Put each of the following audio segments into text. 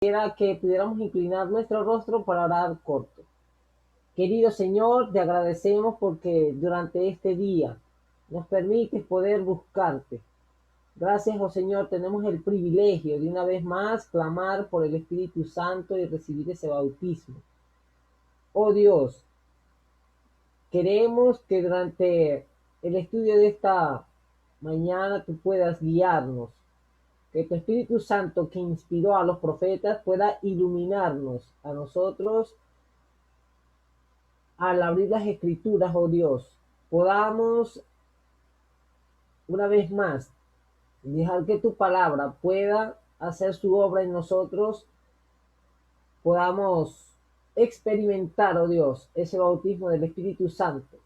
Quisiera que pudiéramos inclinar nuestro rostro para orar corto. Querido Señor, te agradecemos porque durante este día nos permites poder buscarte. Gracias, oh Señor, tenemos el privilegio de una vez más clamar por el Espíritu Santo y recibir ese bautismo. Oh Dios, queremos que durante el estudio de esta mañana tú puedas guiarnos, que tu Espíritu Santo que inspiró a los profetas pueda iluminarnos a nosotros al abrir las escrituras, oh Dios, podamos una vez más dejar que tu palabra pueda hacer su obra en nosotros, podamos experimentar, oh Dios, ese bautismo del Espíritu Santo.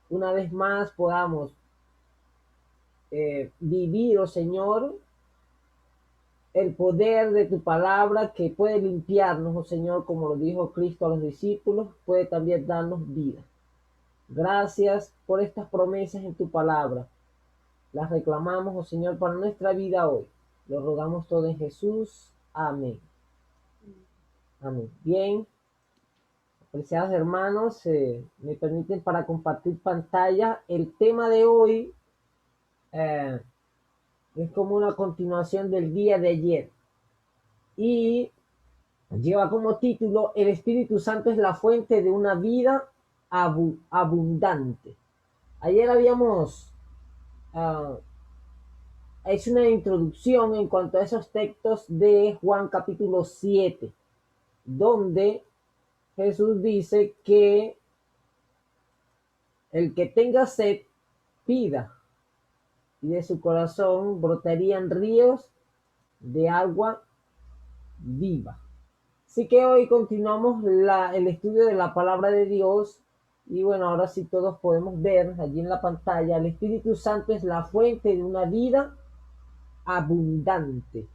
Una vez más podamos vivir, oh Señor, el poder de tu palabra que puede limpiarnos, oh Señor, como lo dijo Cristo a los discípulos, puede también darnos vida. Gracias por estas promesas en tu palabra. Las reclamamos, oh Señor, para nuestra vida hoy. Lo rogamos todo en Jesús. Amén. Amén. Bien, apreciados hermanos, me permiten para compartir pantalla. El tema de hoy eh, es como una continuación del día de ayer y lleva como título: El Espíritu Santo es la fuente de una vida abundante. Ayer habíamos hecho una introducción en cuanto a esos textos de Juan capítulo 7, donde Jesús dice que el que tenga sed, pida, y de su corazón brotarían ríos de agua viva. Así que hoy continuamos el estudio de la palabra de Dios. Y bueno, ahora sí todos podemos ver allí en la pantalla: el Espíritu Santo es la fuente de una vida abundante.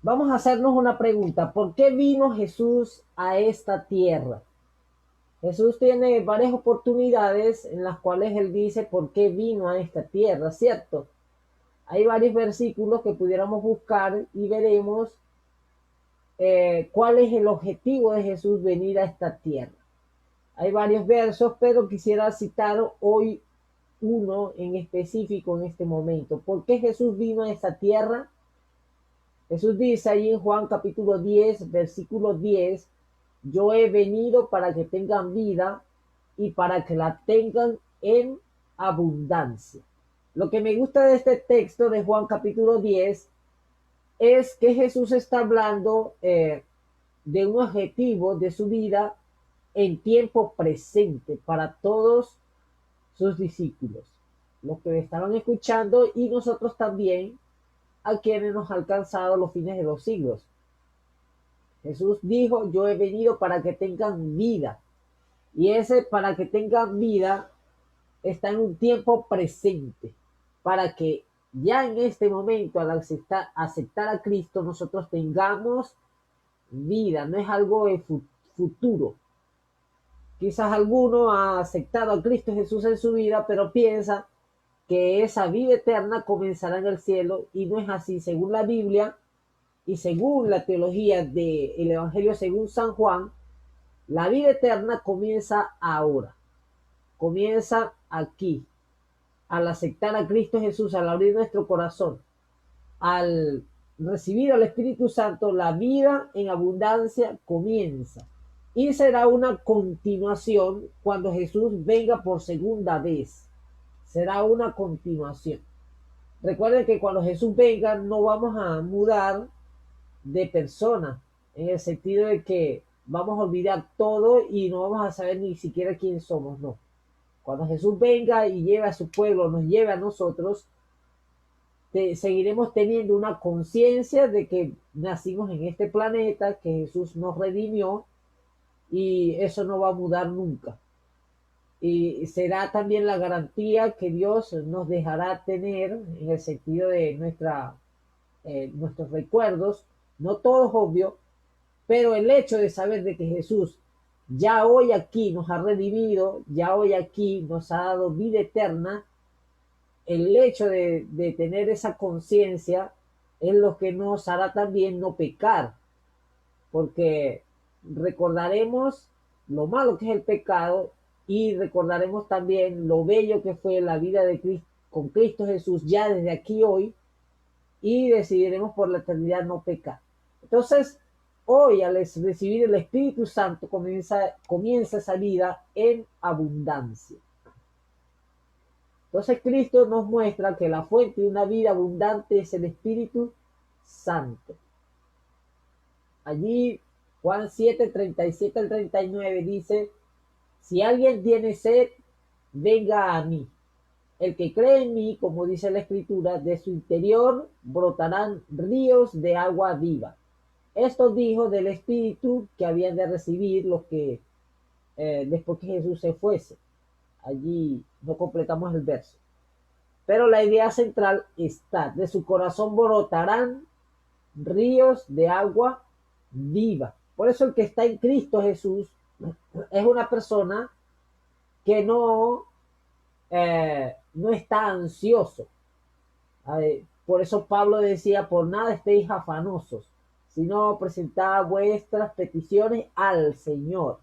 Vamos a hacernos una pregunta: ¿por qué vino Jesús a esta tierra? Jesús tiene varias oportunidades en las cuales él dice por qué vino a esta tierra, ¿cierto? Hay varios versículos que pudiéramos buscar y veremos cuál es el objetivo de Jesús venir a esta tierra. Hay varios versos, pero quisiera citar hoy uno en específico en este momento. ¿Por qué Jesús vino a esta tierra? Jesús dice ahí en Juan capítulo 10, versículo 10: yo he venido para que tengan vida y para que la tengan en abundancia. Lo que me gusta de este texto de Juan capítulo 10 es que Jesús está hablando de un objetivo de su vida en tiempo presente para todos sus discípulos, los que estaban escuchando, y nosotros también, a quienes nos ha alcanzado los fines de los siglos. Jesús dijo: yo he venido para que tengan vida. Y ese para que tengan vida está en un tiempo presente, para que ya en este momento, al aceptar a Cristo, nosotros tengamos vida. No es algo de futuro. Quizás alguno ha aceptado a Cristo Jesús en su vida, pero piensa que esa vida eterna comenzará en el cielo, y no es así. Según la Biblia y según la teología del Evangelio según San Juan, la vida eterna comienza ahora, comienza aquí, al aceptar a Cristo Jesús, al abrir nuestro corazón, al recibir al Espíritu Santo. La vida en abundancia comienza, y será una continuación cuando Jesús venga por segunda vez. Será una continuación. Recuerden que cuando Jesús venga no vamos a mudar de persona, en el sentido de que vamos a olvidar todo y no vamos a saber ni siquiera quién somos, no. Cuando Jesús venga y lleve a su pueblo, nos lleve a nosotros, seguiremos teniendo una conciencia de que nacimos en este planeta, que Jesús nos redimió, y eso no va a mudar nunca. Y será también la garantía que Dios nos dejará tener en el sentido de nuestros recuerdos, no todos obvio, pero el hecho de saber de que Jesús ya hoy aquí nos ha redimido, ya hoy aquí nos ha dado vida eterna, el hecho de tener esa conciencia es lo que nos hará también no pecar, porque recordaremos lo malo que es el pecado y recordaremos también lo bello que fue la vida de Cristo, con Cristo Jesús ya desde aquí hoy, y decidiremos por la eternidad no pecar. Entonces, hoy al recibir el Espíritu Santo comienza esa vida en abundancia. Entonces Cristo nos muestra que la fuente de una vida abundante es el Espíritu Santo. Allí Juan 7, 37 al 39 dice, si alguien tiene sed, venga a mí. El que cree en mí, como dice la Escritura, de su interior brotarán ríos de agua viva. Esto dijo del Espíritu que habían de recibir los que después que Jesús se fuese. Allí no completamos el verso. Pero la idea central está, de su corazón brotarán ríos de agua viva. Por eso el que está en Cristo Jesús es una persona que no está ansioso. Por eso Pablo decía, por nada estéis afanosos, sino presentad vuestras peticiones al Señor.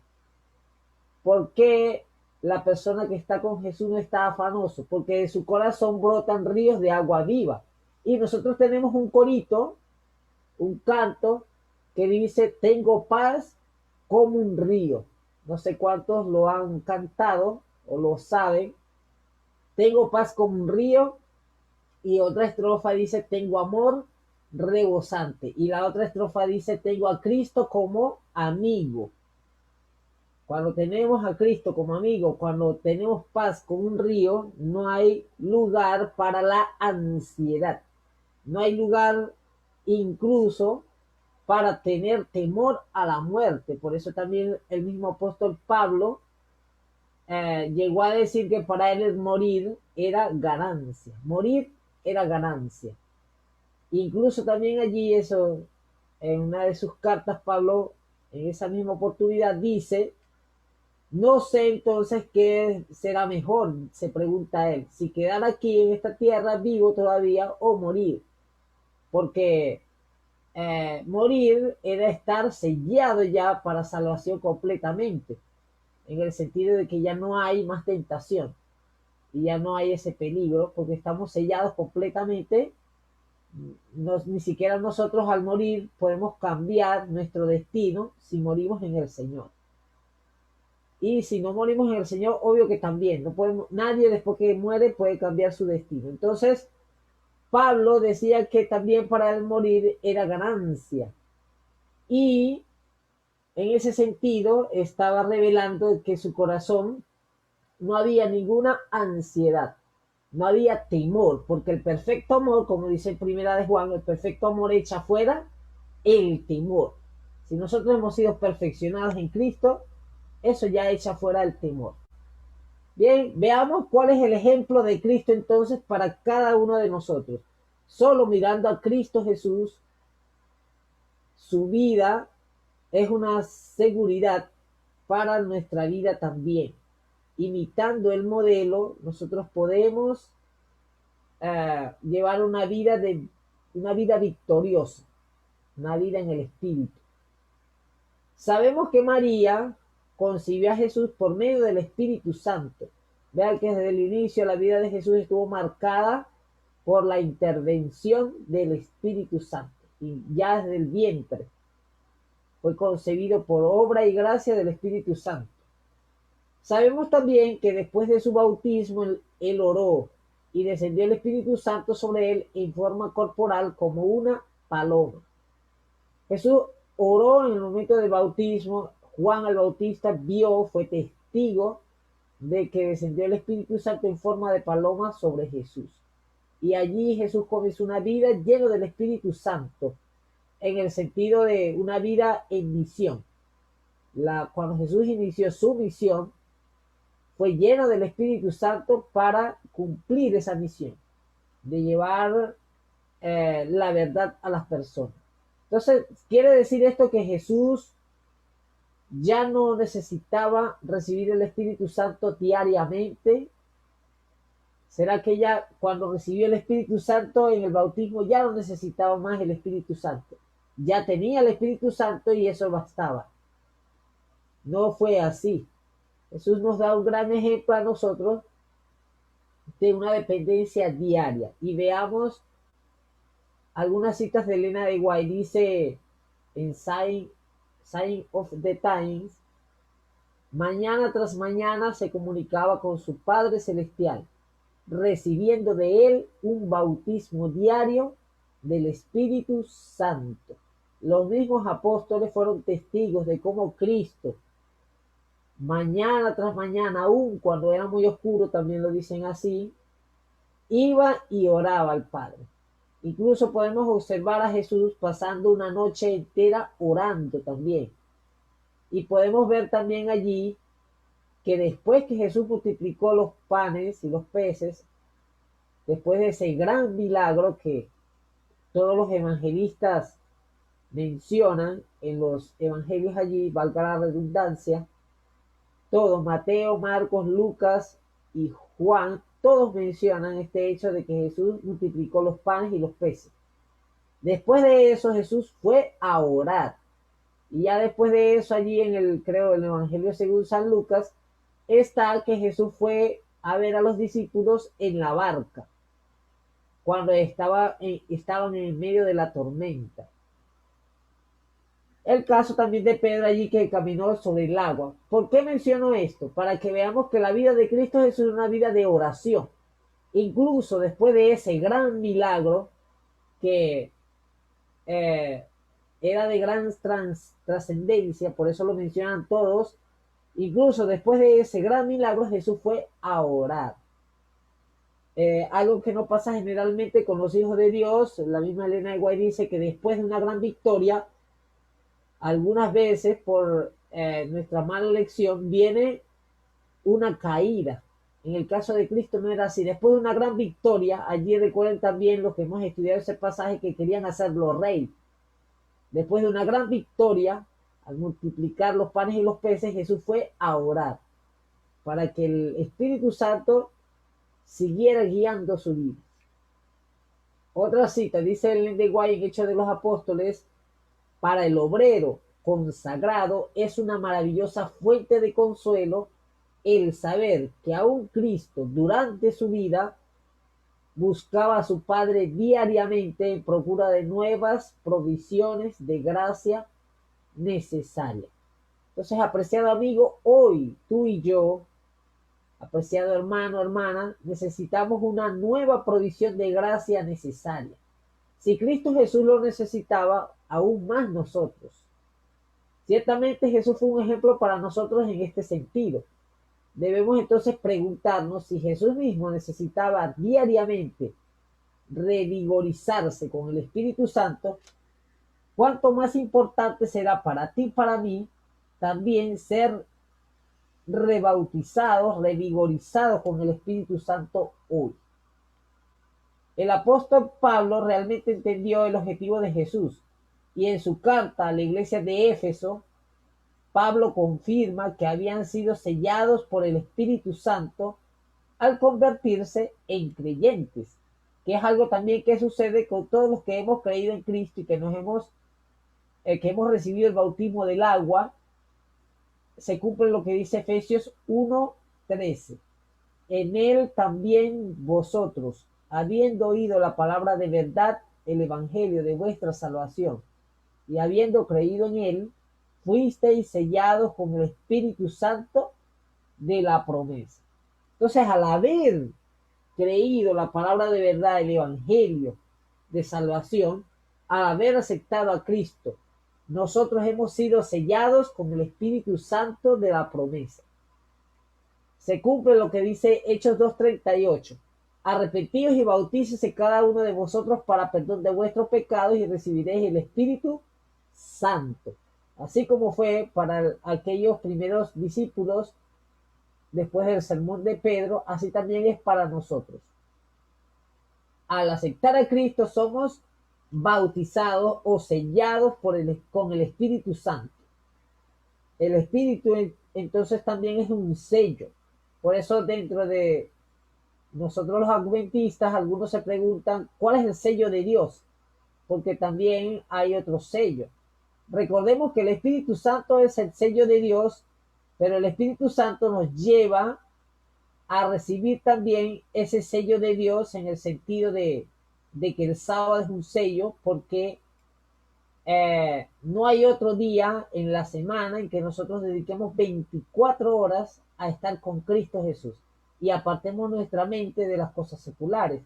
¿Por qué la persona que está con Jesús no está afanoso? Porque de su corazón brotan ríos de agua viva. Y nosotros tenemos un corito, un canto, que dice, tengo paz como un río. No sé cuántos lo han cantado o lo saben. Tengo paz como un río. Y otra estrofa dice, tengo amor rebosante. Y la otra estrofa dice, tengo a Cristo como amigo. Cuando tenemos a Cristo como amigo, cuando tenemos paz con un río, no hay lugar para la ansiedad. No hay lugar incluso para tener temor a la muerte. Por eso también el mismo apóstol Pablo llegó a decir que para él el morir era ganancia. Morir era ganancia. Incluso también allí eso, en una de sus cartas, Pablo, en esa misma oportunidad, dice, no sé entonces qué será mejor, se pregunta él, si quedar aquí en esta tierra vivo todavía o morir. Porque morir era estar sellado ya para salvación completamente, en el sentido de que ya no hay más tentación y ya no hay ese peligro, porque estamos sellados completamente. Ni siquiera nosotros al morir podemos cambiar nuestro destino si morimos en el Señor. Y si no morimos en el Señor, obvio que también, no podemos, nadie después que muere puede cambiar su destino. Entonces, Pablo decía que también para él morir era ganancia. Y en ese sentido estaba revelando que su corazón no había ninguna ansiedad, no había temor, porque el perfecto amor, como dice en Primera de Juan, el perfecto amor echa fuera el temor. Si nosotros hemos sido perfeccionados en Cristo, eso ya echa fuera el temor. Bien, veamos cuál es el ejemplo de Cristo entonces para cada uno de nosotros. Solo mirando a Cristo Jesús, su vida es una seguridad para nuestra vida también. Imitando el modelo, nosotros podemos llevar una vida victoriosa, una vida en el Espíritu. Sabemos que María concibió a Jesús por medio del Espíritu Santo. Vean que desde el inicio la vida de Jesús estuvo marcada por la intervención del Espíritu Santo. Y ya desde el vientre fue concebido por obra y gracia del Espíritu Santo. Sabemos también que después de su bautismo él oró y descendió el Espíritu Santo sobre él en forma corporal como una paloma. Jesús oró en el momento del bautismo. Juan el Bautista vio, fue testigo de que descendió el Espíritu Santo en forma de paloma sobre Jesús. Y allí Jesús comenzó una vida llena del Espíritu Santo, en el sentido de una vida en misión. Cuando Jesús inició su misión, fue lleno del Espíritu Santo para cumplir esa misión, de llevar la verdad a las personas. Entonces, quiere decir esto que Jesús ya no necesitaba recibir el Espíritu Santo diariamente, ¿Será que ya cuando recibió el Espíritu Santo en el bautismo ya no necesitaba más el Espíritu Santo? Ya tenía el Espíritu Santo y eso bastaba. No fue así. Jesús nos da un gran ejemplo a nosotros de una dependencia diaria. Y veamos algunas citas de Elena de White. Dice en Sign of the Times: mañana tras mañana se comunicaba con su Padre Celestial, recibiendo de él un bautismo diario del Espíritu Santo. Los mismos apóstoles fueron testigos de cómo Cristo, mañana tras mañana, aun cuando era muy oscuro, también lo dicen así, iba y oraba al Padre. Incluso podemos observar a Jesús pasando una noche entera orando también. Y podemos ver también allí que después que Jesús multiplicó los panes y los peces, después de ese gran milagro que todos los evangelistas mencionan en los evangelios allí, valga la redundancia, todos, Mateo, Marcos, Lucas y Juan, todos mencionan este hecho de que Jesús multiplicó los panes y los peces. Después de eso Jesús fue a orar. Y ya después de eso allí creo, el Evangelio según San Lucas, está que Jesús fue a ver a los discípulos en la barca, cuando estaban en medio de la tormenta. El caso también de Pedro allí que caminó sobre el agua. ¿Por qué menciono esto? Para que veamos que la vida de Cristo es una vida de oración. Incluso después de ese gran milagro que era de gran trascendencia, por eso lo mencionan todos, incluso después de ese gran milagro Jesús fue a orar. Algo que no pasa generalmente con los hijos de Dios. La misma Elena de White dice que después de una gran victoria, algunas veces por nuestra mala elección viene una caída. En el caso de Cristo no era así. Después de una gran victoria, allí recuerden también los que hemos estudiado ese pasaje que querían hacerlo rey. Después de una gran victoria, al multiplicar los panes y los peces, Jesús fue a orar para que el Espíritu Santo siguiera guiando su vida. Otra cita, dice el de Guay en Hechos de los Apóstoles: para el obrero consagrado es una maravillosa fuente de consuelo el saber que aún Cristo durante su vida buscaba a su Padre diariamente en procura de nuevas provisiones de gracia necesaria. Entonces, apreciado amigo, hoy tú y yo, apreciado hermano, hermana, necesitamos una nueva provisión de gracia necesaria. Si Cristo Jesús lo necesitaba, aún más nosotros. Ciertamente Jesús fue un ejemplo para nosotros en este sentido. Debemos entonces preguntarnos si Jesús mismo necesitaba diariamente revigorizarse con el Espíritu Santo, cuánto más importante será para ti y para mí también ser rebautizados, revigorizados con el Espíritu Santo hoy. El apóstol Pablo realmente entendió el objetivo de Jesús, y en su carta a la iglesia de Éfeso, Pablo confirma que habían sido sellados por el Espíritu Santo al convertirse en creyentes, que es algo también que sucede con todos los que hemos creído en Cristo y que hemos recibido el bautismo del agua. Se cumple lo que dice Efesios 1:13. En él también vosotros, habiendo oído la palabra de verdad, el evangelio de vuestra salvación, y habiendo creído en él, fuisteis sellados con el Espíritu Santo de la promesa. Entonces, al haber creído la palabra de verdad, el evangelio de salvación, al haber aceptado a Cristo, nosotros hemos sido sellados con el Espíritu Santo de la promesa. Se cumple lo que dice Hechos 2:38. Arrepentíos y bautícese cada uno de vosotros para perdón de vuestros pecados y recibiréis el Espíritu Santo. Así como fue para aquellos primeros discípulos después del sermón de Pedro, así también es para nosotros. Al aceptar a Cristo somos bautizados o sellados con el Espíritu Santo. El Espíritu entonces también es un sello. Por eso dentro de nosotros los adventistas, algunos se preguntan, ¿cuál es el sello de Dios? Porque también hay otro sello. Recordemos que el Espíritu Santo es el sello de Dios, pero el Espíritu Santo nos lleva a recibir también ese sello de Dios en el sentido de que el sábado es un sello porque no hay otro día en la semana en que nosotros dediquemos 24 horas a estar con Cristo Jesús y apartemos nuestra mente de las cosas seculares.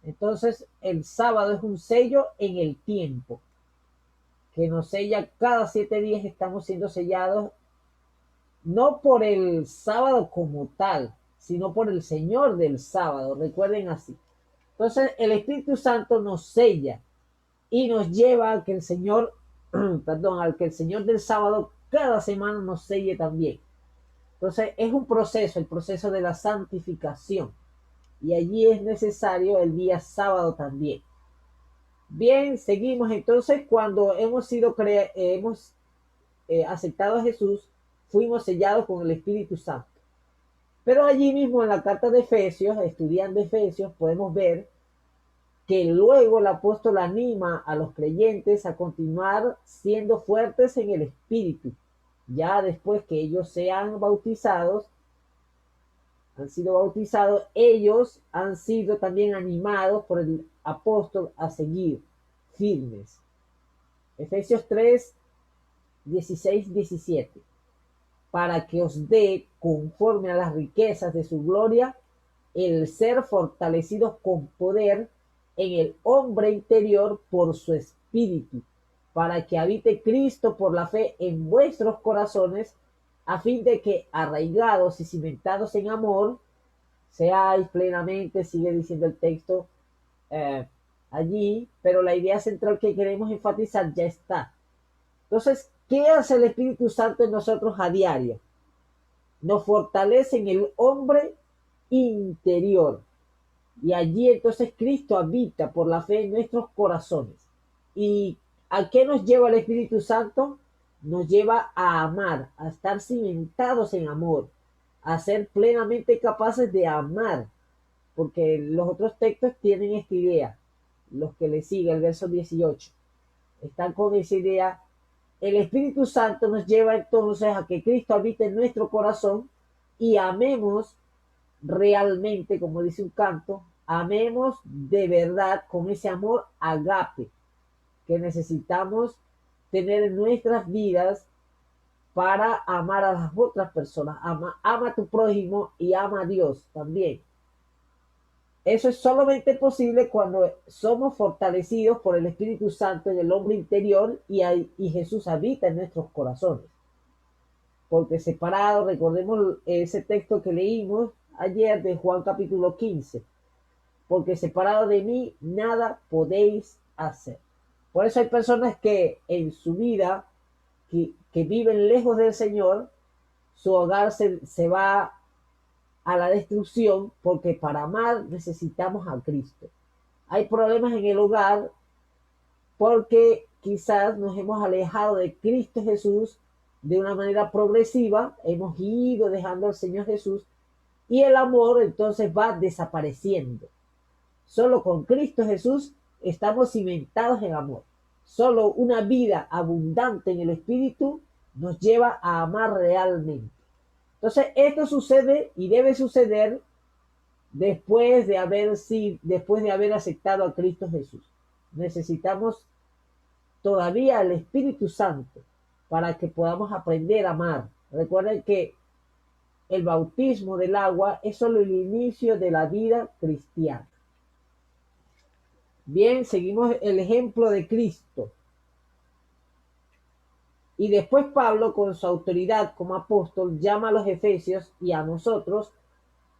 Entonces, el sábado es un sello en el tiempo, que nos sella cada 7 días, estamos siendo sellados, no por el sábado como tal, sino por el Señor del sábado, recuerden así. Entonces, el Espíritu Santo nos sella y nos lleva a que el Señor, perdón, al que el Señor del sábado cada semana nos selle también. Entonces, es un proceso, el proceso de la santificación. Y allí es necesario el día sábado también. Bien, seguimos entonces cuando hemos aceptado a Jesús, fuimos sellados con el Espíritu Santo. Pero allí mismo en la carta de Efesios, estudiando Efesios, podemos ver que luego el apóstol anima a los creyentes a continuar siendo fuertes en el Espíritu. Ya después que ellos sean bautizados, han sido bautizados, ellos han sido también animados por el apóstol a seguir firmes. Efesios 3, 16, 17. Para que os dé, conforme a las riquezas de su gloria, el ser fortalecidos con poder en el hombre interior por su espíritu, para que habite Cristo por la fe en vuestros corazones, a fin de que, arraigados y cimentados en amor, seáis plenamente, sigue diciendo el texto allí, pero la idea central que queremos enfatizar ya está. Entonces, ¿qué hace el Espíritu Santo en nosotros a diario? Nos fortalece en el hombre interior. Y allí entonces Cristo habita por la fe en nuestros corazones. ¿Y a qué nos lleva el Espíritu Santo? Nos lleva a amar, a estar cimentados en amor, a ser plenamente capaces de amar, porque los otros textos tienen esta idea, los que le siguen, el verso 18, están con esa idea. El Espíritu Santo nos lleva entonces a que Cristo habite en nuestro corazón y amemos realmente, como dice un canto, amemos de verdad con ese amor agape que necesitamos tener en nuestras vidas para amar a las otras personas. Ama a tu prójimo y ama a Dios también. Eso es solamente posible cuando somos fortalecidos por el Espíritu Santo en el hombre interior y Jesús habita en nuestros corazones. Porque separado, recordemos ese texto que leímos ayer de Juan capítulo 15, porque separado de mí nada podéis hacer. Por eso hay personas que en su vida, que viven lejos del Señor, su hogar se va a la destrucción, porque para amar necesitamos a Cristo. Hay problemas en el hogar porque quizás nos hemos alejado de Cristo Jesús de una manera progresiva, hemos ido dejando al Señor Jesús y el amor entonces va desapareciendo. Solo con Cristo Jesús estamos cimentados en amor. Solo una vida abundante en el Espíritu nos lleva a amar realmente. Entonces, esto sucede y debe suceder después de haber aceptado a Cristo Jesús. Necesitamos todavía el Espíritu Santo para que podamos aprender a amar. Recuerden que el bautismo del agua es solo el inicio de la vida cristiana. Bien, seguimos el ejemplo de Cristo. Y después Pablo, con su autoridad como apóstol, llama a los efesios y a nosotros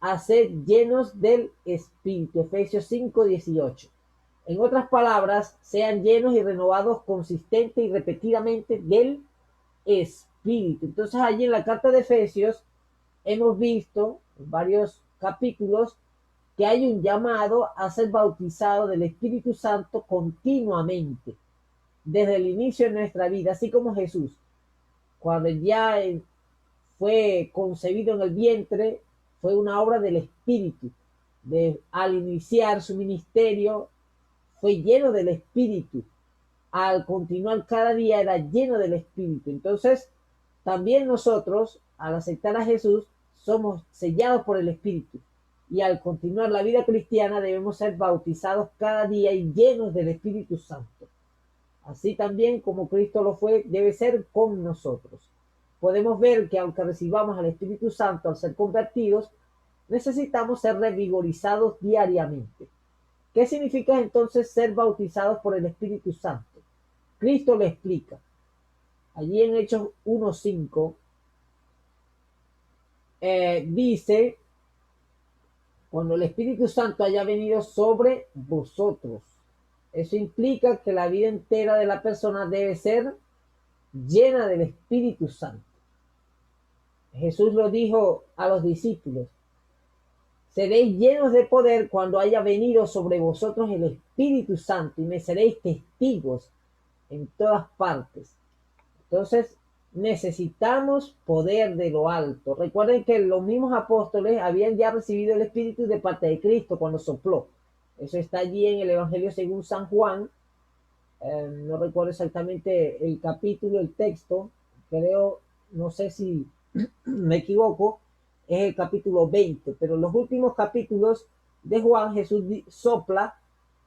a ser llenos del Espíritu. Efesios 5:18. En otras palabras, sean llenos y renovados consistente y repetidamente del Espíritu. Entonces allí en la carta de Efesios hemos visto en varios capítulos que hay un llamado a ser bautizado del Espíritu Santo continuamente, desde el inicio de nuestra vida, así como Jesús. Cuando ya fue concebido en el vientre, fue una obra del Espíritu. al iniciar su ministerio, fue lleno del Espíritu. Al continuar cada día era lleno del Espíritu. Entonces, también nosotros, al aceptar a Jesús, somos sellados por el Espíritu. Y al continuar la vida cristiana debemos ser bautizados cada día y llenos del Espíritu Santo. Así también como Cristo lo fue, debe ser con nosotros. Podemos ver que aunque recibamos al Espíritu Santo al ser convertidos, necesitamos ser revigorizados diariamente. ¿Qué significa entonces ser bautizados por el Espíritu Santo? Cristo le explica. Allí en Hechos 1:5 dice, cuando el Espíritu Santo haya venido sobre vosotros. Eso implica que la vida entera de la persona debe ser llena del Espíritu Santo. Jesús lo dijo a los discípulos: seréis llenos de poder cuando haya venido sobre vosotros el Espíritu Santo y me seréis testigos en todas partes. Entonces, necesitamos poder de lo alto. Recuerden que los mismos apóstoles habían ya recibido el Espíritu de parte de Cristo cuando sopló. Eso está allí en el Evangelio según San Juan. No recuerdo exactamente el capítulo, el texto. Creo, no sé si me equivoco, es el capítulo 20. Pero en los últimos capítulos de Juan, Jesús sopla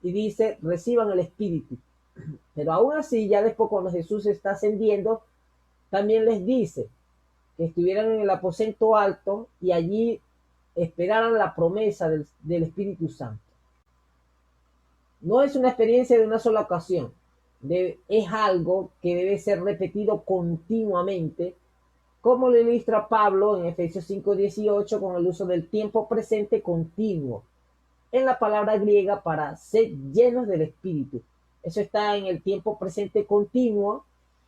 y dice: reciban el Espíritu. Pero aún así, ya después cuando Jesús está ascendiendo, también les dice que estuvieran en el aposento alto y allí esperaran la promesa del Espíritu Santo. No es una experiencia de una sola ocasión, es algo que debe ser repetido continuamente, como lo ilustra Pablo en Efesios 5:18 con el uso del tiempo presente continuo, en la palabra griega para ser llenos del Espíritu. Eso está en el tiempo presente continuo.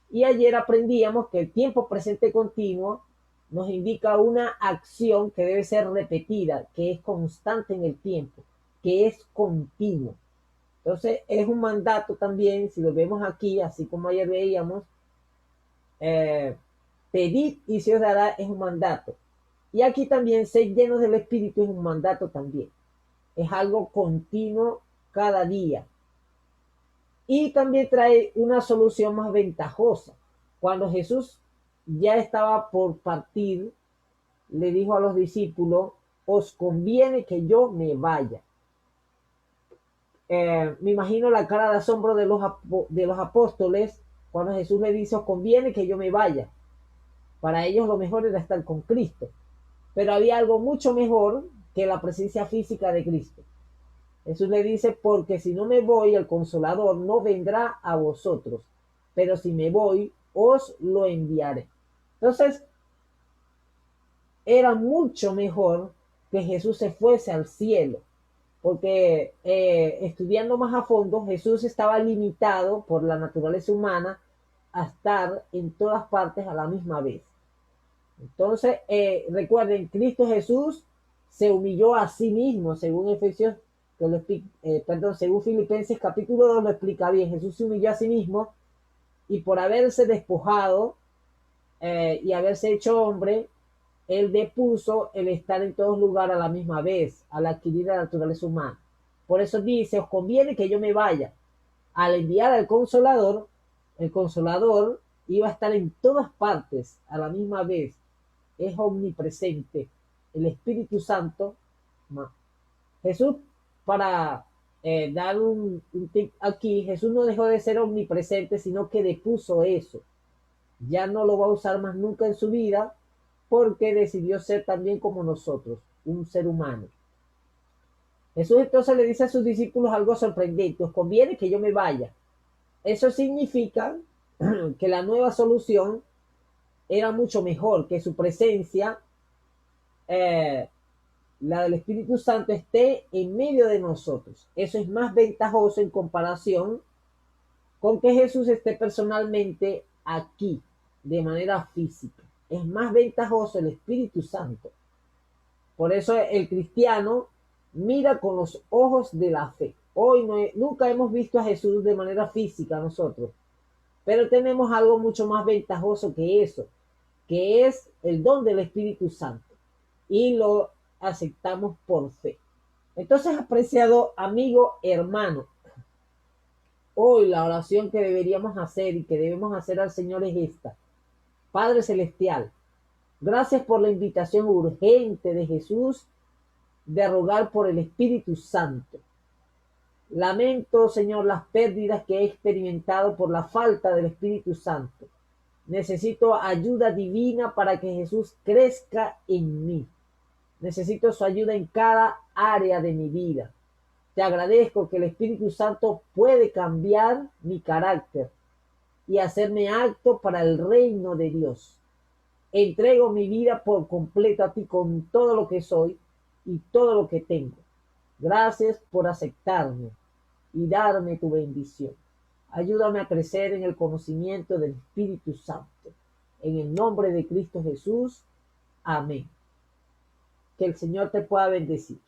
Y ayer aprendíamos que el tiempo presente continuo nos indica una acción que debe ser repetida, que es constante en el tiempo, que es continuo. Entonces es un mandato también, si lo vemos aquí, así como ayer veíamos, pedid y se os dará es un mandato. Y aquí también ser llenos del Espíritu es un mandato también. Es algo continuo cada día. Y también trae una solución más ventajosa. Cuando Jesús ya estaba por partir, le dijo a los discípulos: os conviene que yo me vaya. Me imagino la cara de asombro de los apóstoles cuando Jesús le dice: os conviene que yo me vaya. Para ellos lo mejor era estar con Cristo. Pero había algo mucho mejor que la presencia física de Cristo. Jesús le dice: porque si no me voy, el Consolador no vendrá a vosotros, pero si me voy, os lo enviaré. Entonces, era mucho mejor que Jesús se fuese al cielo, porque estudiando más a fondo, Jesús estaba limitado por la naturaleza humana a estar en todas partes a la misma vez. Entonces, recuerden, Cristo Jesús se humilló a sí mismo, según Efesios, según Filipenses capítulo 2 lo explica bien. Jesús se humilló a sí mismo y por haberse despojado y haberse hecho hombre, él depuso el estar en todos lugares a la misma vez, al adquirir la naturaleza humana. Por eso dice: os conviene que yo me vaya. Al enviar al Consolador, el Consolador iba a estar en todas partes a la misma vez. Es omnipresente. El Espíritu Santo. Jesús, para dar un tip aquí, Jesús no dejó de ser omnipresente, sino que depuso eso. Ya no lo va a usar más nunca en su vida, porque decidió ser también como nosotros, un ser humano. Jesús entonces le dice a sus discípulos algo sorprendente: os conviene que yo me vaya. Eso significa que la nueva solución era mucho mejor, que su presencia, la del Espíritu Santo, esté en medio de nosotros. Eso es más ventajoso en comparación con que Jesús esté personalmente aquí, de manera física. Es más ventajoso el Espíritu Santo. Por eso el cristiano mira con los ojos de la fe. Hoy nunca hemos visto a Jesús de manera física nosotros, pero tenemos algo mucho más ventajoso que eso, que es el don del Espíritu Santo, y lo aceptamos por fe. Entonces, apreciado amigo, hermano, hoy la oración que deberíamos hacer y que debemos hacer al Señor es esta. Padre Celestial, gracias por la invitación urgente de Jesús de rogar por el Espíritu Santo. Lamento, Señor, las pérdidas que he experimentado por la falta del Espíritu Santo. Necesito ayuda divina para que Jesús crezca en mí. Necesito su ayuda en cada área de mi vida. Te agradezco que el Espíritu Santo puede cambiar mi carácter y hacerme apto para el reino de Dios. Entrego mi vida por completo a ti con todo lo que soy y todo lo que tengo. Gracias por aceptarme y darme tu bendición. Ayúdame a crecer en el conocimiento del Espíritu Santo. En el nombre de Cristo Jesús. Amén. Que el Señor te pueda bendecir.